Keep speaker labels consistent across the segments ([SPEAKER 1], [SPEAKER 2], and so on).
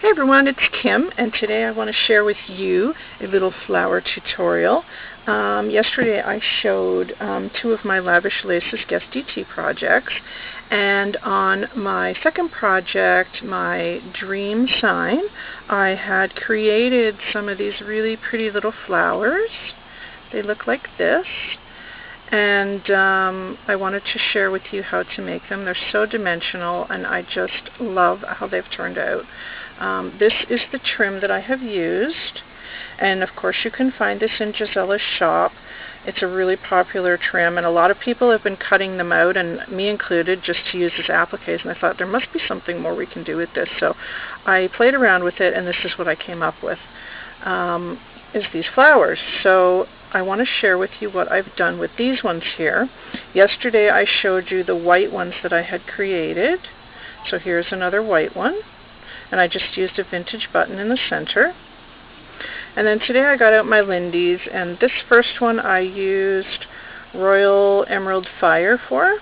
[SPEAKER 1] Hey everyone, it's Kim, and today I want to share with you a little flower tutorial. Yesterday I showed two of my Lavish Laces Guest DT projects, and on my second project, my dream sign, I had created some of these really pretty little flowers. They look like this. And I wanted to share with you how to make them. They're so dimensional, and I just love how they've turned out. This is the trim that I have used, and of course you can find this in Gisella's shop. It's a really popular trim, and a lot of people have been cutting them out, and me included, just to use as appliques, and I thought there must be something more we can do with this. So I played around with it, and this is what I came up with, is these flowers. So I want to share with you what I've done with these ones here. Yesterday I showed you the white ones that I had created. So here's another white one. And I just used a vintage button in the center. And then today I got out my Lindy's, and this first one I used Royal Emerald Fire for.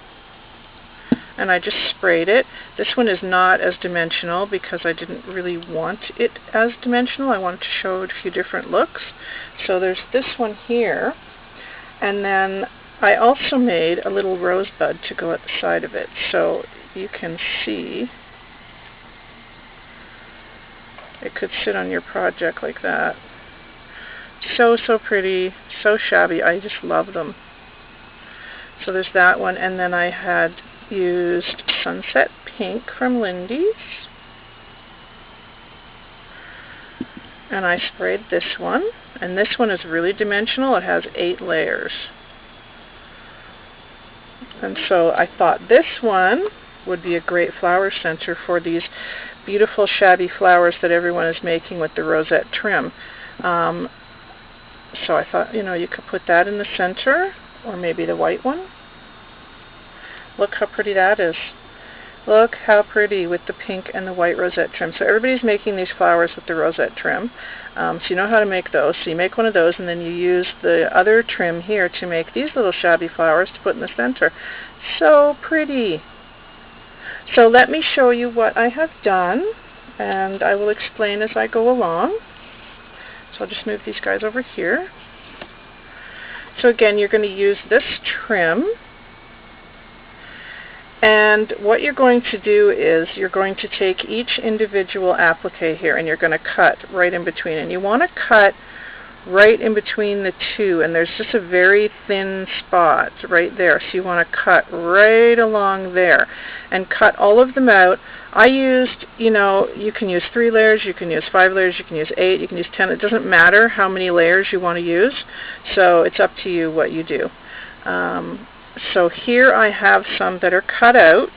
[SPEAKER 1] And I just sprayed it. This one is not as dimensional because I didn't really want it as dimensional. I wanted to show it a few different looks. So there's this one here, and then I also made a little rosebud to go at the side of it. So you can see it could sit on your project like that. So pretty, so shabby. I just love them. So there's that one, and then I had used Sunset Pink from Lindy's, and I sprayed this one, and this one is really dimensional. It has 8 layers, and so I thought this one would be a great flower center for these beautiful shabby flowers that everyone is making with the rosette trim. So I thought, you know, you could put that in the center, or maybe the white one. Look how pretty that is. Look how pretty with the pink and the white rosette trim. So everybody's making these flowers with the rosette trim. So you know how to make those. So you make one of those, and then you use the other trim here to make these little shabby flowers to put in the center. So pretty. So let me show you what I have done, and I will explain as I go along. So I'll just move these guys over here. So again, you're going to use this trim. And what you're going to do is you're going to take each individual applique here, and you're going to cut right in between. And you want to cut right in between the two, and there's just a very thin spot right there. So you want to cut right along there and cut all of them out. I used, you know, you can use 3 layers, you can use 5 layers, you can use 8, you can use 10. It doesn't matter how many layers you want to use. So it's up to you what you do. So here I have some that are cut out,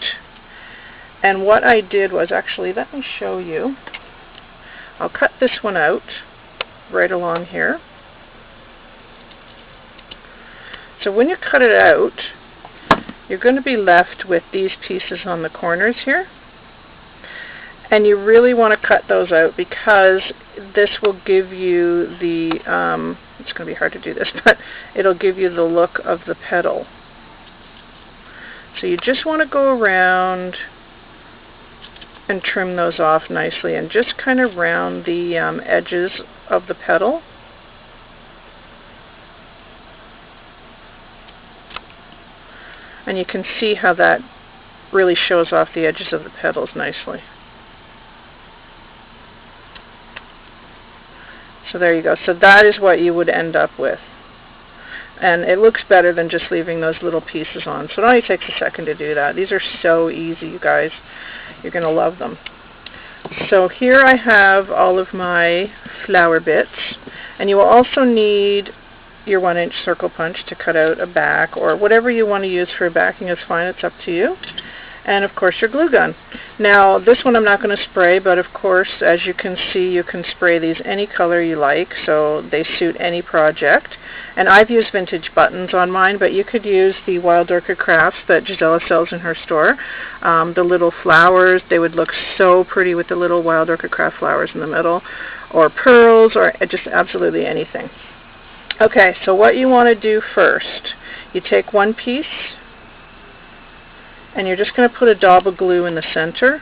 [SPEAKER 1] and what I did was, actually, let me show you. I'll cut this one out right along here. So when you cut it out, you're going to be left with these pieces on the corners here, and you really want to cut those out because this will give you the, it's going to be hard to do this, but it'll give you the look of the petal. So you just want to go around and trim those off nicely, and just kind of round the edges of the petal. And you can see how that really shows off the edges of the petals nicely. So there you go. So that is what you would end up with. And it looks better than just leaving those little pieces on. So it only takes a second to do that. These are so easy, you guys. You're going to love them. So here I have all of my flower bits. And you will also need your 1-inch circle punch to cut out a back, or whatever you want to use for a backing is fine. It's up to you. And of course your glue gun. Now this one I'm not going to spray, but of course, as you can see, you can spray these any color you like, so they suit any project. And I've used vintage buttons on mine, but you could use the Wild Orchid Crafts that Gisella sells in her store. The little flowers, they would look so pretty with the little Wild Orchid Craft flowers in the middle, or pearls, or just absolutely anything. Okay, so what you want to do first, you take one piece, and you're just going to put a dab of glue in the center,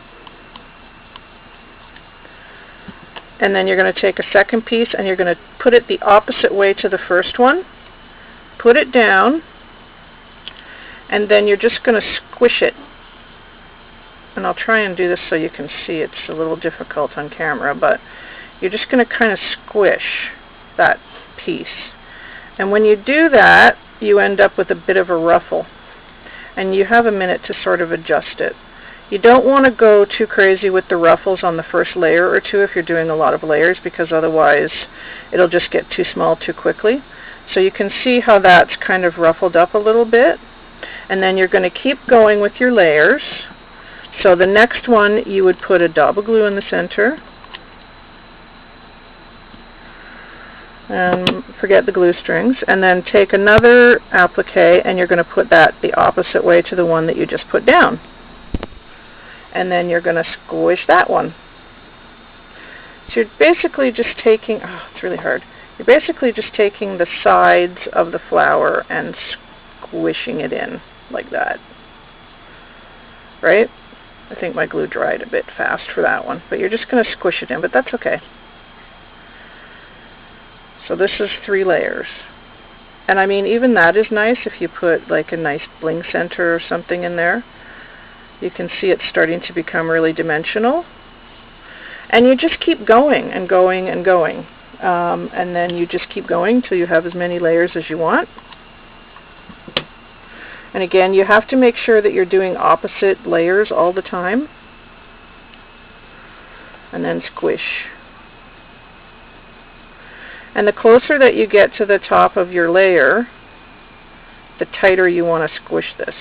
[SPEAKER 1] And then you're going to take a second piece and you're going to put it the opposite way to the first one. Put it down, and then you're just going to squish it. And I'll try and do this so you can see. It's a little difficult on camera, but you're just going to kind of squish that piece. And when you do that, you end up with a bit of a ruffle. And you have a minute to sort of adjust it. You don't want to go too crazy with the ruffles on the first layer or two if you're doing a lot of layers, because otherwise it'll just get too small too quickly. So you can see how that's kind of ruffled up a little bit. And then you're going to keep going with your layers. So the next one, you would put a dab of glue in the center. And forget the glue strings. And then take another applique and you're going to put that the opposite way to the one that you just put down. And then you're going to squish that one. So you're basically just taking, oh, it's really hard. You're basically just taking the sides of the flower and squishing it in like that. Right? I think my glue dried a bit fast for that one, but you're just going to squish it in, but that's okay. So this is 3 layers. And I mean, even that is nice if you put like a nice bling center or something in there. You can see it's starting to become really dimensional. And you just keep going and going and going. And then you just keep going until you have as many layers as you want. And again, you have to make sure that you're doing opposite layers all the time. And then squish. And the closer that you get to the top of your layer, the tighter you want to squish this,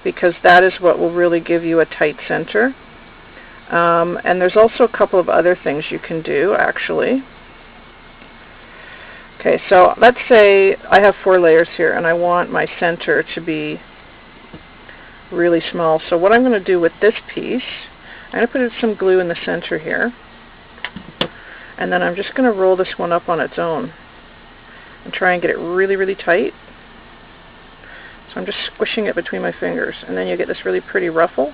[SPEAKER 1] because that is what will really give you a tight center. And there's also a couple of other things you can do, actually. Okay, so let's say I have 4 layers here, and I want my center to be really small. So what I'm going to do with this piece, I'm going to put some glue in the center here, and then I'm just going to roll this one up on its own and try and get it really, really tight. So I'm just squishing it between my fingers, and then you get this really pretty ruffle.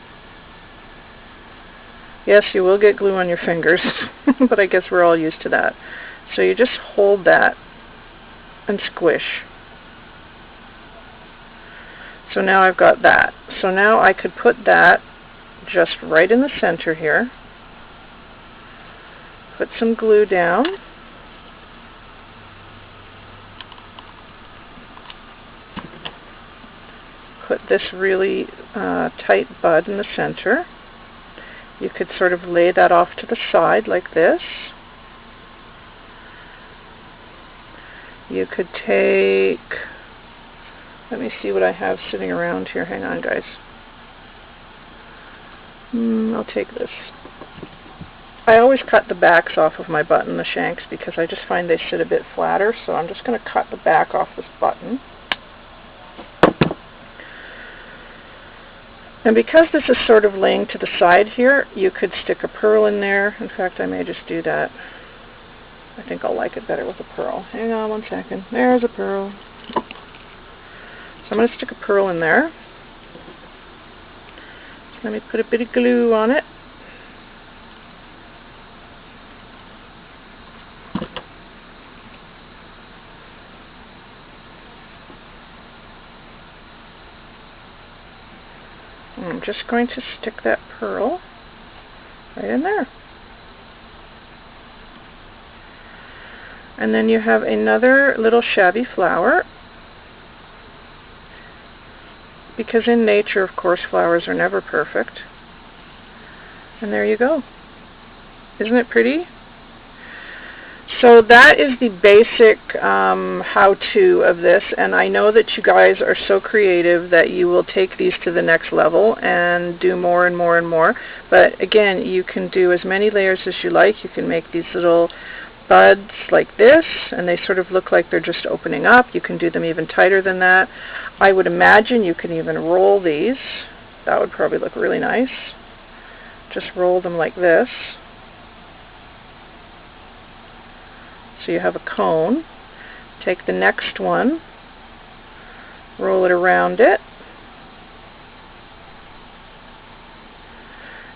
[SPEAKER 1] Yes, you will get glue on your fingers, but I guess we're all used to that. So you just hold that and squish. So now I've got that. So now I could put that just right in the center here. Put some glue down. Put this really tight bud in the center. You could sort of lay that off to the side like this. You could take, let me see what I have sitting around here. Hang on, guys. I'll take this. I always cut the backs off of my button, the shanks, because I just find they sit a bit flatter, so I'm just going to cut the back off this button. And because this is sort of laying to the side here, you could stick a pearl in there. In fact, I may just do that. I think I'll like it better with a pearl. Hang on one second. There's a pearl. So I'm going to stick a pearl in there. Let me put a bit of glue on it. I'm just going to stick that pearl right in there. And then you have another little shabby flower, because in nature, of course, flowers are never perfect. And there you go. Isn't it pretty? So that is the basic how-to of this, and I know that you guys are so creative that you will take these to the next level and do more and more and more. But again, you can do as many layers as you like. You can make these little buds like this, and they sort of look like they're just opening up. You can do them even tighter than that. I would imagine you can even roll these. That would probably look really nice. Just roll them like this. So you have a cone. Take the next one, roll it around it,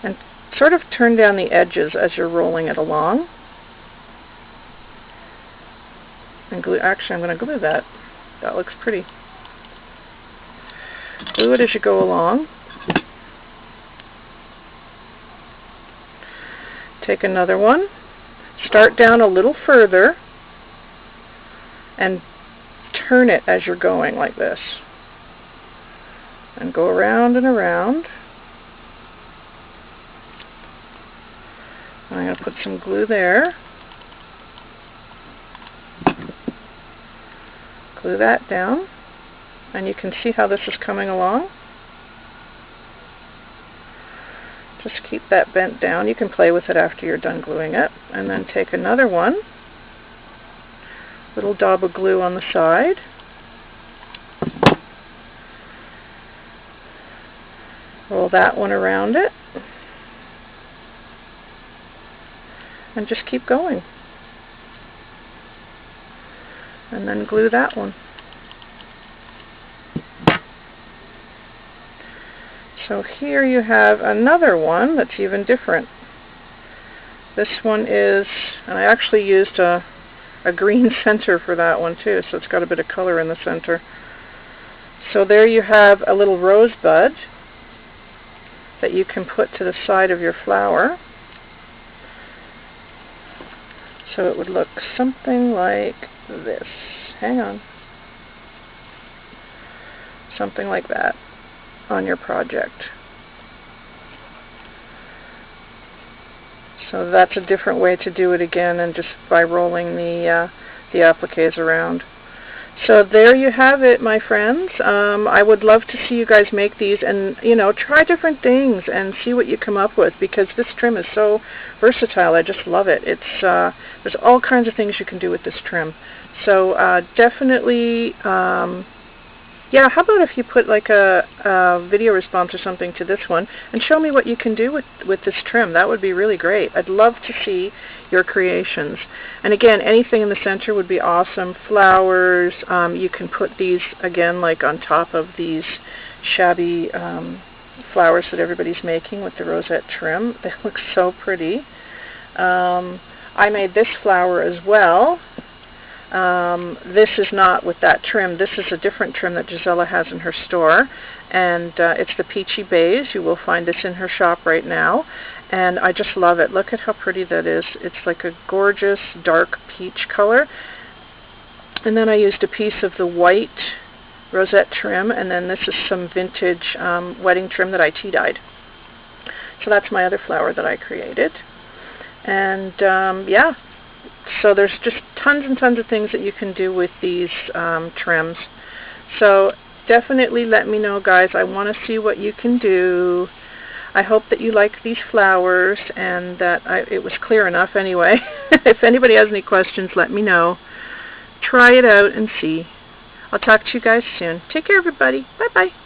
[SPEAKER 1] and sort of turn down the edges as you're rolling it along. And glue, actually I'm going to glue that. That looks pretty. Glue it as you go along. Take another one. Start down a little further and turn it as you're going like this. And go around and around. I'm going to put some glue there. Glue that down. And you can see how this is coming along. Just keep that bent down. You can play with it after you're done gluing it. And then take another one. Little dab of glue on the side. Roll that one around it. And just keep going. And then glue that one. So here you have another one that's even different. This one is, and I actually used a green center for that one too, so it's got a bit of color in the center. So there you have a little rosebud that you can put to the side of your flower. So it would look something like this. Hang on. Something like that on your project. So that's a different way to do it again, and just by rolling the appliques around. So there you have it, my friends. I would love to see you guys make these, and try different things and see what you come up with, because this trim is so versatile. I just love it. It's there's all kinds of things you can do with this trim. So definitely, yeah, how about if you put like a video response or something to this one and show me what you can do with this trim. That would be really great. I'd love to see your creations. And again, anything in the center would be awesome. Flowers, you can put these again like on top of these shabby flowers that everybody's making with the rosette trim. They look so pretty. I made this flower as well. This is not with that trim. This is a different trim that Gisela has in her store, and it's the Peachy Beige. You will find this in her shop right now, and I just love it. Look at how pretty that is. It's like a gorgeous dark peach color. And then I used a piece of the white rosette trim, and then this is some vintage wedding trim that I tea-dyed. So that's my other flower that I created. And yeah. So there's just tons and tons of things that you can do with these trims. So definitely let me know, guys. I want to see what you can do. I hope that you like these flowers, and that it was clear enough anyway. If anybody has any questions, let me know. Try it out and see. I'll talk to you guys soon. Take care, everybody. Bye-bye.